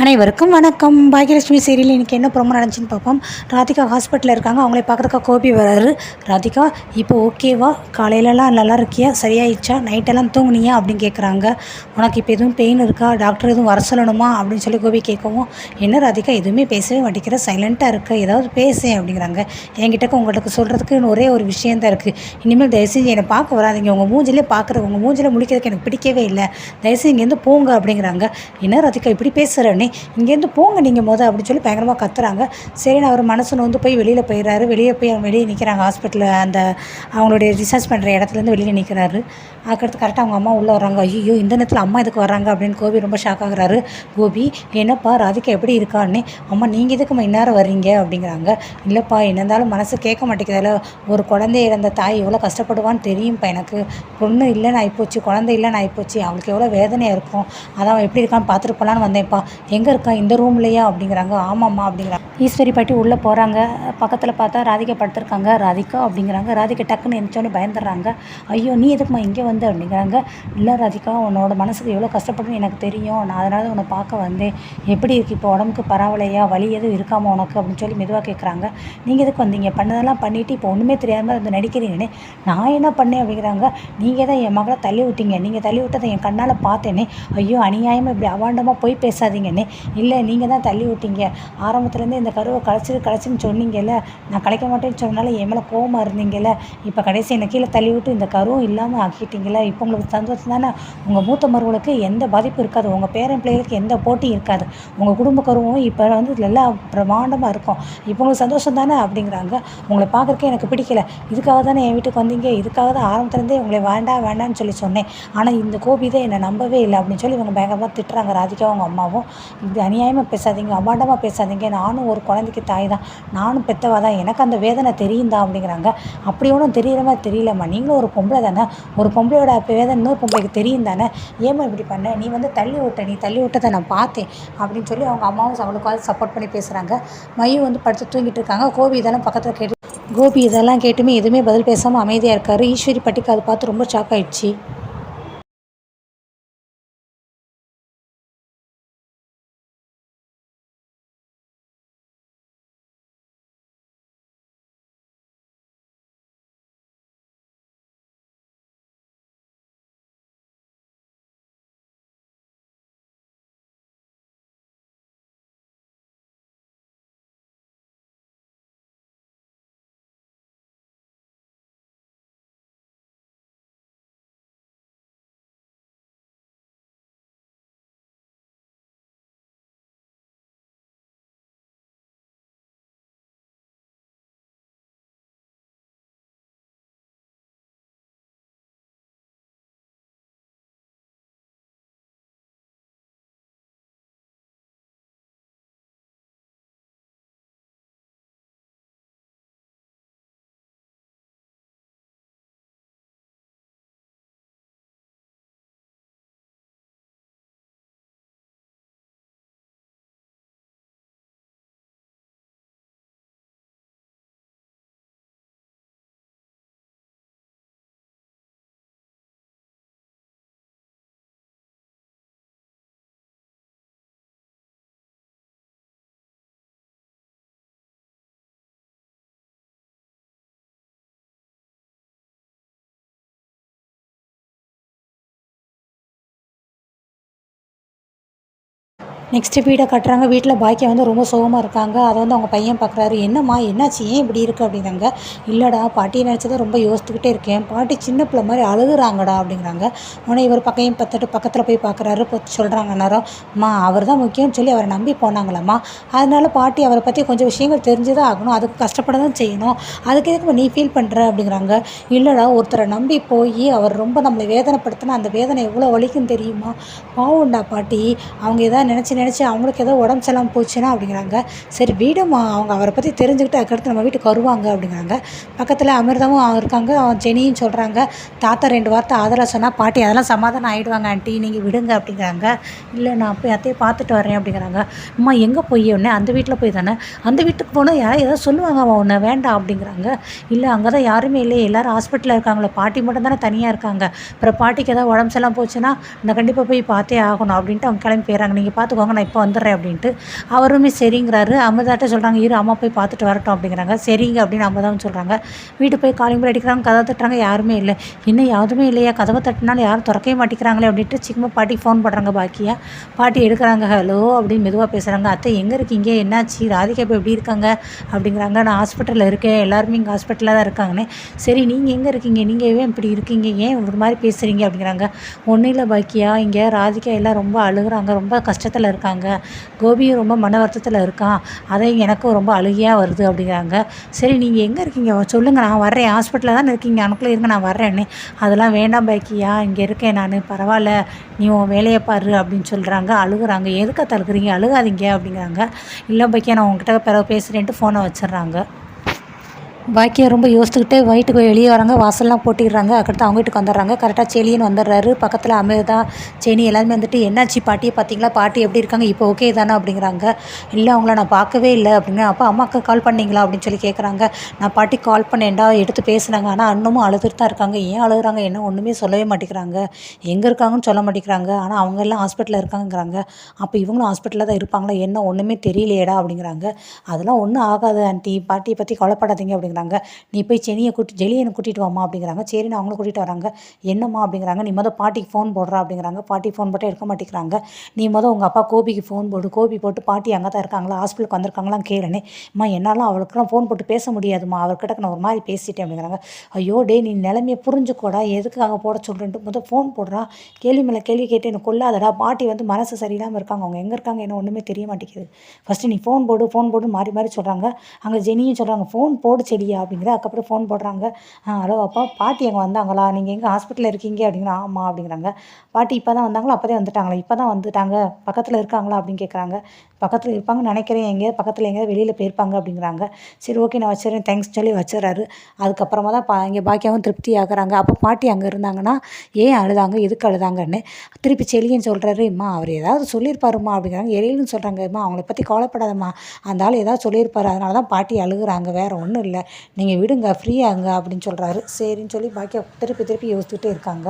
அனைவருக்கும் வணக்கம். பாக்கியலட்சுமி சீரியல் இன்றைக்கி என்ன ப்ரோமோ நடந்துச்சுன்னு பார்ப்போம். ராதிகா ஹாஸ்பிட்டலில் இருக்காங்க. அவங்களே பார்க்குறதுக்கா கோபி வராரு. ராதிகா இப்போ ஓகேவா, காலையிலலாம் நல்லா இருக்கியா, சரியாயிடுச்சா, நைட்டெல்லாம் தூங்குனியா அப்படின்னு கேட்குறாங்க. உனக்கு இப்போ எதுவும் பெயின் இருக்கா, டாக்டர் எதுவும் வர சொல்லணுமா அப்படின்னு சொல்லி கோபி கேட்கவும், என்ன ராதிகா எதுவுமே பேசவே மாட்டேங்கிற, சைலண்ட்டாக இருக்க, ஏதாவது பேசேன் அப்படிங்கிறாங்க. என்கிட்ட உங்களுக்கு சொல்கிறதுக்கு ஒரே ஒரு விஷயந்தான் இருக்குது. இனிமேல் தயவுசெஞ்சு என்னை பார்க்க வராதிங்க, உங்கள் மூஞ்சிலே பார்க்குறது, உங்கள் மூஞ்சில் முடிக்கிறதுக்கு எனக்கு பிடிக்கவே இல்லை, தயவுசெஞ்சு இங்கேருந்து போங்க அப்படிங்கிறாங்க. என்ன ராதிகா இப்படி பேசுகிறேன்னு, இங்கேருந்து போங்க நீங்கள் அப்படின்னு சொல்லி பயங்கரமாக கத்துறாங்க. சரின்னு அவர் மனசு வந்து போய் வெளியில் போயிடுறாரு. வெளியே நிற்கிறாங்க. ஹாஸ்பிட்டலில் அந்த அவங்களுடைய ரிசர்ச் பண்ணுற இடத்துலேருந்து வெளியே நிற்கிறாரு. அதுக்கடுத்து கரெக்டாக அவங்க அம்மா உள்ளே வர்றாங்க. ஐயோ இந்த நேரத்தில் அம்மா இதுக்கு வர்றாங்க அப்படின்னு கோபி ரொம்ப ஷாக் ஆகுறாரு. கோபி என்னப்பா ராதிகா எப்படி இருக்கான்னு, அம்மா நீங்கள் இதுக்கு இந்நேரம் வர்றீங்க அப்படிங்கிறாங்க. இல்லைப்பா என்ன இருந்தாலும் மனசு கேட்க மாட்டேங்குதுல, ஒரு குழந்தை இழந்த தாய் எவ்வளோ கஷ்டப்படுவான்னு தெரியும்ப்பா, எனக்கு பொண்ணு இல்லைன்னு ஆகிப்போச்சு, குழந்தை இல்லைன்னு ஆகிப்போச்சு, அவங்களுக்கு எவ்வளோ வேதனையாக இருக்கும், அதான் எப்படி இருக்கான்னு பார்த்துட்டு போகலான்னு வந்தேன்ப்பா, எங்கே இருக்கா இந்த ரூம்லையா அப்படிங்கிறாங்க. ஆமாம்மா அப்படிங்கிறாங்க. ஈஸ்வரி பாட்டி உள்ளே போகிறாங்க. பக்கத்தில் பார்த்தா ராதிகா படுத்துருக்காங்க. ராதிகா அப்படிங்கிறாங்க. ராதிகா டக்குன்னு நினச்சோன்னே பயந்துடுறாங்க. ஐயோ நீ எதுக்குமா இங்கே வந்து அப்படிங்கிறாங்க. இல்லை ராதிகா உன்னோட மனசுக்கு எவ்வளோ கஷ்டப்படுன்னு எனக்கு தெரியும், நான் அதனால உன்னை பார்க்க வந்தேன், எப்படி இருக்குது இப்போ, உடம்புக்கு பரவாயில்லையா, வலி எதுவும் இருக்காமல் உனக்கு அப்படின்னு சொல்லி மெதுவாக கேட்குறாங்க. நீங்கள் எதுக்கு வந்தீங்க, பண்ணதெல்லாம் பண்ணிவிட்டு இப்போ ஒன்றுமே தெரியாமல் வந்து நடிக்கிறீங்கன்னே, நான் என்ன பண்ணேன் அப்படிங்கிறாங்க. நீங்கள் தான் என் மகளை தள்ளி விட்டீங்க, நீங்கள் தள்ளி விட்டதை என் கண்ணால் பார்த்தேனே, ஐயோ அநியாயமாக இப்படி அவாண்டமாக போய் பேசாதீங்கன்னே. இல்லை நீங்கள் தான் தள்ளி விட்டீங்க, ஆரம்பத்துலேருந்து இந்த கருவை கலைச்சின்னு சொன்னீங்கல்ல, நான் கலைக்க மாட்டேன்னு சொன்னாலும் என் மேலே கோவமாக இருந்தீங்கல்ல, இப்போ கடைசி என்னை கீழே தள்ளி விட்டு இந்த கருவும் இல்லாமல் ஆக்கிட்டீங்களே, இப்போ உங்களுக்கு சந்தோஷம் தானே, உங்கள் மூத்த மருவளுக்கு எந்த பாதிப்பும் இருக்காது, உங்கள் பேரன் பிள்ளைகளுக்கு எந்த போட்டியும் இருக்காது, உங்கள் குடும்ப கருவும் இப்போ வந்து எல்லாம் பிரமாண்டமாக இருக்கும், இப்போ உங்களுக்கு சந்தோஷம் தானே அப்படிங்கிறாங்க. உங்களை பார்க்குறக்கே எனக்கு பிடிக்கல, இதுக்காக தானே என் வீட்டுக்கு வந்தீங்க, இதுக்காக தான் ஆரம்பத்துலேருந்தே உங்களை வேண்டான்னு சொல்லி சொன்னேன், ஆனால் இந்த கோபி தான் என்னை நம்பவே இல்லை அப்படின்னு சொல்லி இவங்க பயங்கரமாக திட்டுறாங்க. ராதிகாவும் அவங்க அம்மாவும், இப்படி அநியாயமாக பேசாதீங்க, அபாண்டமாக பேசாதீங்க, நானும் ஒரு குழந்தைக்கு தாய் தான், நானும் பெற்றவா தான், எனக்கு அந்த வேதனை தெரியும் தான் அப்படிங்கிறாங்க. அப்படி ஒன்றும் தெரிகிற மாதிரி தெரியலம்மா, நீங்களும் ஒரு பொம்பளை தானே, ஒரு பொம்பளையோட வேதனை இன்னொரு பொம்பளைக்கு தெரியும் தானே, ஏமா இப்படி பண்ண, நீ வந்து நீ தள்ளி விட்டதை நான் பார்த்தேன் அப்படின்னு சொல்லி அவங்க அம்மாவும் அவளுக்காவது சப்போர்ட் பண்ணி பேசுகிறாங்க. மையு வந்து படுத்து தூங்கிட்டு இருக்காங்க. கோபி இதெல்லாம் கேட்டுமே எதுவுமே பதில் பேசாமல் அமைதியாக இருக்காரு. ஈஸ்வரி பட்டிக்கு அதை பார்த்து ரொம்ப ஷாக் ஆயிடுச்சு. நெக்ஸ்ட்டு வீடை கட்டுறாங்க. வீட்டில் பாக்கியா வந்து ரொம்ப சோகமாக இருக்காங்க. அதை வந்து அவங்க பையன் பார்க்குறாரு. என்னம்மா என்னாச்சு, ஏன் இப்படி இருக்குது அப்படிங்கிறாங்க. இல்லைடா பாட்டியை நினச்சதை ரொம்ப யோசித்துக்கிட்டே இருக்கேன், பாட்டி சின்ன பிள்ளை மாதிரி அழுகுறாங்கடா அப்படிங்கிறாங்க. உடனே இவர் பக்கத்தில் போய் பார்க்குறாரு. சொல்கிறாங்க நேரம், அம்மா அவர் தான் முக்கியம்னு சொல்லி அவரை நம்பி போனாங்களாம்மா, அதனால பாட்டி அவரை பற்றி கொஞ்சம் விஷயங்கள் தெரிஞ்சு தான் ஆகணும், அதுக்கு கஷ்டப்பட தான் செய்யணும், அதுக்கு எதுக்கு நீ ஃபீல் பண்ணுற அப்படிங்கிறாங்க. இல்லைடா ஒருத்தரை நம்பி போய் அவர் ரொம்ப நம்மளை வேதனைப்படுத்தினா அந்த வேதனை எவ்வளோ வலிக்கும் தெரியுமா, பாவம்டா பாட்டி, அவங்க எதாவது நினச்சி அவங்களுக்கு ஏதோ உடம்பு சரியில்லாமல் போச்சுன்னா அப்படிங்கிறாங்க. சரி வீடுமா, அவங்க அவரை பற்றி தெரிஞ்சுக்கிட்டு அதுக்கடுத்து நம்ம வீட்டுக்கு வருவாங்க அப்படிங்கிறாங்க. பக்கத்தில் அமிர்தமும் இருக்காங்க. ஜெனியும் சொல்கிறாங்க, தாத்தா 2 வார்த்தை ஆதரவாக சொன்னால் பாட்டி அதெல்லாம் சமாதானம் ஆகிடுவாங்க ஆண்டி, நீங்கள் விடுங்க அப்படிங்கிறாங்க. இல்லை நான் போய் அத்தையை பார்த்துட்டு வரேன் அப்படிங்கிறாங்க. அம்மா எங்கே போய் உடனே அந்த வீட்டில் போய் தானே, அந்த வீட்டுக்கு போனால் யாரும் ஏதாவது சொல்லுவாங்க அவன் உன்னை வேண்டாம் அப்படிங்கிறாங்க. இல்லை அங்கே தான் யாருமே இல்லையே, எல்லோரும் ஹாஸ்பிட்டலில் இருக்காங்களே, பாட்டி மட்டும் தானே தனியாக இருக்காங்க, அப்புறம் பாட்டிக்கு ஏதாவது உடம்பு சரியில்லாமல் போச்சுன்னா நான் கண்டிப்பாக போய் பார்த்தே ஆகணும் அப்படின்ட்டு அவங்க கிளம்பி போயிடறாங்க. நீங்கள் பார்த்துக்கோங்க வாங்க நான் இப்போ வந்துடுறேன் அப்படின்ட்டு. அவருமே சரிங்கிறாரு. அமுதாட்ட சொல்கிறாங்க, இரு அம்மா போய் பார்த்துட்டு வரட்டும் அப்படிங்கிறாங்க. சரிங்க அப்படின்னு அமுதாவும் சொல்கிறாங்க. வீட்டு போய் காலிங் பெல் அடிக்கிறாங்க, கதவை தட்டுறாங்க, யாருமே இல்லை. இன்னும் யாருமே இல்லையா, கதவை தட்டினாலும் யாரும் திறக்கவே மாட்டேங்கிறாங்களே அப்படின்ட்டு சிக்கமா பாட்டிக்கு ஃபோன் பண்ணுறாங்க பாக்கியா. பாட்டி எடுக்கிறாங்க. ஹலோ அப்படின்னு மெதுவாக பேசுகிறாங்க. அத்தை எங்கே இருக்கீங்க, என்னாச்சு, ராதிகா இப்போ எப்படி இருக்காங்க அப்படிங்கிறாங்க. நான் ஹாஸ்பிட்டலில் இருக்கேன், எல்லாருமே இங்கே ஹாஸ்பிட்டலில் தான் இருக்காங்கண்ணே. சரி நீங்கள் எங்கே இருக்கீங்க, நீங்கள் ஏன் இப்படி இருக்கீங்க, ஏன் ஒரு மாதிரி பேசுகிறீங்க அப்படிங்கிறாங்க. ஒன்றும் இல்லை பாக்கியா, இங்கே ராதிகா எல்லாம் ரொம்ப அழுகுறாங்க, ரொம்ப கஷ்டத்தில் இருக்காங்க. கோபியும் ரொம்ப மன வருத்தத்தில் இருக்கான், அதை எனக்கும் ரொம்ப அழுகையாக வருது அப்படிங்கிறாங்க. சரி நீங்கள் எங்கே இருக்கீங்க சொல்லுங்கள், நான் வர்றேன், ஹாஸ்பிட்டலில் தான் இருக்கீங்க, அனுக்குள்ளே இருங்க நான் வர்றேன்னு. அதெல்லாம் வேண்டாம் பாக்கியா, இங்கே இருக்கேன் நான், பரவாயில்ல நீ உன் வேலையை பாரு அப்படின்னு சொல்கிறாங்க. அழுகுறாங்க. எதுக்கு தடுக்குறீங்க, அழுகாதீங்க அப்படிங்கிறாங்க. இல்லை பாக்கியா நான் உங்ககிட்ட பிறகு பேசுகிறேன்ட்டு ஃபோனை வச்சிடுறாங்க. பாக்கியா ரொம்ப யோசிச்சுக்கிட்டே வீட்டுக்கு வெளியே வராங்க. வாசல்லாம் போட்டிடுறாங்க. அடுத்து அவங்க வீட்டுக்கு வந்துடுறாங்க. கரெக்டாக செலியன் வந்துடுறாரு. பக்கத்தில் அமிர்தா, செனி எல்லாருமே வந்துட்டு என்னாச்சு பாட்டியை பார்த்தீங்களா, பாட்டி எப்படி இருக்காங்க, இப்போ ஓகே தானே அப்படிங்கிறாங்க. இல்லை அவங்கள நான் பார்க்கவே இல்லை அப்படிங்க. அப்போ அம்மாவுக்கு கால் பண்ணிங்களா அப்படின்னு சொல்லி கேட்குறாங்க. நான் பாட்டிக்கு கால் பண்ணேன்டா, எடுத்து பேசுனாங்க, ஆனால் இன்னமும் அழுதுட்டு தான் இருக்காங்க. ஏன் அழுகுறாங்க என்ன ஒன்றுமே சொல்லவே மாட்டேங்கிறாங்க, எங்கே இருக்காங்கன்னு சொல்ல மாட்டேங்கிறாங்க, ஆனால் அவங்க எல்லாம் ஹாஸ்பிட்டலில் இருக்காங்கிறாங்க. அப்போ இவங்களும் ஹாஸ்பிட்டலில் தான் இருப்பாங்களா என்ன ஒன்றுமே தெரியலையேடா அப்படிங்கிறாங்க. அதெல்லாம் ஒன்றும் ஆகாது ஆண்டி, பாட்டியை பற்றி கவலைப்படாதீங்க அப்படிங்கிறாங்க. நீ போய் ஜெலியனை கூட்டிகிட்டு வாமா அப்படிங்கிறாங்க. சரின்னு அவங்களும் கூட்டிகிட்டு வராங்க. என்னம்மா அப்படிங்கிறாங்க. நீ மொதல் பாட்டிக்கு ஃபோன் போடுறா அப்படிங்கிறாங்க. பாட்டிக்கு ஃபோன் போட்டு எடுக்க மாட்டேங்கிறாங்க. நீ மொதல் உங்கள் அப்பா கோபிக்கு ஃபோன் போடு, கோபி போட்டு பாட்டி அங்கே தான் இருக்காங்களா, ஹாஸ்பிட்டலுக்கு வந்திருக்காங்களாம் கேளுனே. அம்மா என்னாலும் அவளுக்குலாம் ஃபோன் போட்டு பேச முடியாதுமா, அவர்கிட்ட நான் ஒரு மாதிரி பேசிட்டேன் அப்படிங்கிறாங்க. ஐயோ டே நீ நிலைமையை புரிஞ்சுக்கூடா, எதுக்காக போட சொல்கிறேன்ட்டு மொதல் ஃபோன் போடுறா, கேள்வி மேலே கேள்வி கேட்டு எனக்கு கொள்ளாதடா, பாட்டி வந்து மனசு சரியில்லாமல் இருக்காங்க, அவங்க எங்கே இருக்காங்க என்ன ஒன்றுமே தெரிய மாட்டேங்குது, ஃபஸ்ட்டு நீ ஃபோன் போடு மாறி மாறி சொல்கிறாங்க. அங்கே ஜெனியும் சொல்கிறாங்க ஃபோன் போடு செடியா அப்படிங்கிற. அதுக்கப்புறம் ஃபோன் போடுறாங்க. ஹலோ அப்பா பாட்டி அங்கே வந்தாங்களா, நீங்கள் எங்கே ஹாஸ்பிட்டலில் இருக்கீங்க அப்படிங்கிற. ஆமாம் அப்படிங்கிறாங்க. பாட்டி இப்போ தான் வந்தாங்களா, அப்போதே வந்துட்டாங்களா, இப்போ தான் வந்துட்டாங்க, பக்கத்தில் இருக்காங்களா அப்படின்னு கேட்குறாங்க. பக்கத்தில் இருப்பாங்கன்னு நினைக்கிறேன், எங்கேயாவது பக்கத்தில் எங்கேயாவது வெளியில் போயிருப்பாங்க அப்படிங்கிறாங்க. சரி ஓகே நான் வச்சுறேன் தேங்க்ஸ் சொல்லி வச்சுறாரு. அதுக்கப்புறமா தான் இங்கே பாக்கியாவும் திருப்தி ஆகுறாங்க. அப்போ பாட்டி அங்கே இருந்தாங்கன்னா ஏன் அழுதாங்க, எதுக்கு அழுதாங்கன்னு திருப்பி செலியன்னு சொல்கிறாரு. அம்மா அவர் ஏதாவது சொல்லியிருப்பாருமா அப்படிங்கிறாங்க. எழில்னு சொல்கிறாங்க. அம்மா அவங்கள பற்றி கவலைப்படாதம்மா, அந்த ஆள் ஏதாவது சொல்லியிருப்பாரு, அதனால தான் பாட்டி அழுகுறாங்க, வேறு ஒன்றும் இல்லை, நீங்கள் விடுங்க ஃப்ரீயாங்க அப்படின்னு சொல்கிறாரு. சரின்னு சொல்லி பாக்கியா திருப்பி யோசிச்சுக்கிட்டே இருக்காங்க.